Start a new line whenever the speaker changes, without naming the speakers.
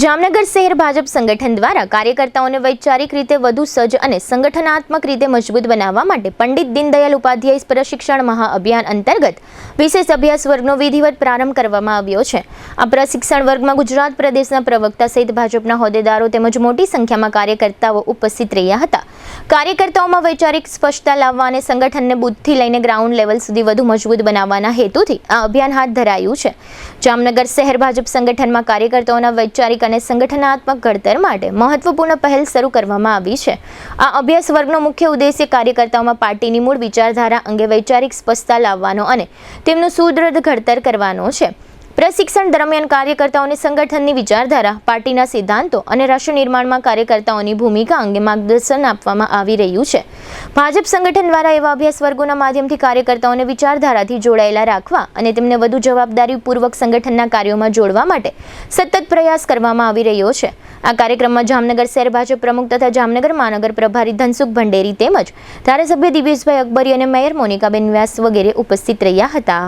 જામનગર શહેર ભાજપ સંગઠન દ્વારા કાર્યકર્તાઓને વૈચારિક રીતે વધુ સજ્જ અને સંગઠનાત્મક રીતે મજબૂત બનાવવા માટે પંડિત દીનદયાળ ઉપાધ્યાય પ્રશિક્ષણ મહાઅભિયાન અંતર્ગત વિશેષ અભ્યાસ વર્ગનો વિધિવત પ્રારંભ કરવામાં આવ્યો છે। આ પ્રશિક્ષણ વર્ગમાં ગુજરાત પ્રદેશના પ્રવક્તા સહિત ભાજપના હોદ્દેદારો તેમજ મોટી સંખ્યામાં કાર્યકર્તાઓ ઉપસ્થિત રહ્યા હતા। કાર્યકર્તાઓમાં વૈચારિક સ્પષ્ટતા લાવવા અને સંગઠનને બૂથથી લઈને ગ્રાઉન્ડ લેવલ સુધી વધુ મજબૂત બનાવવાના હેતુથી આ અભિયાન હાથ ધરાયું છે। જામનગર શહેર ભાજપ સંગઠનમાં કાર્યકર્તાઓના વૈચારિક અને સંગઠનાત્મક ઘડતર માટે મહત્વપૂર્ણ પહેલ શરૂ કરવામાં આવી છે। આ અભ્યાસ વર્ગનો મુખ્ય ઉદ્દેશ્ય કાર્યકર્તાઓમાં પાર્ટીની મૂળ વિચારધારા અંગે વૈચારિક સ્પષ્ટતા લાવવાનો અને તેમનું સુદૃઢ ઘડતર કરવાનો છે। પ્રશિક્ષણ દરમિયાન કાર્યકર્તાઓને સંગઠનની વિચારધારા, પાર્ટીના સિદ્ધાંતો અને રાષ્ટ્ર નિર્માણમાં કાર્યકર્તાઓની ભૂમિકા અંગે માર્ગદર્શન આપવામાં આવી રહ્યું છે। ભાજપ સંગઠન દ્વારા એવા અભ્યાસ વર્ગોના માધ્યમથી કાર્યકર્તાઓને વિચારધારાથી જોડાયેલા રાખવા અને તેમને વધુ જવાબદારીપૂર્વક સંગઠનના કાર્યોમાં જોડવા માટે સતત પ્રયાસ કરવામાં આવી રહ્યો છે। આ કાર્યક્રમમાં જામનગર શહેર ભાજપ પ્રમુખ તથા જામનગર મહાનગર પ્રભારી ધનસુખ ભંડેરી તેમજ ધારાસભ્ય દિવેશભાઈ અકબરી અને મેયર મોનિકાબેન વ્યાસ વગેરે ઉપસ્થિત રહ્યા હતા।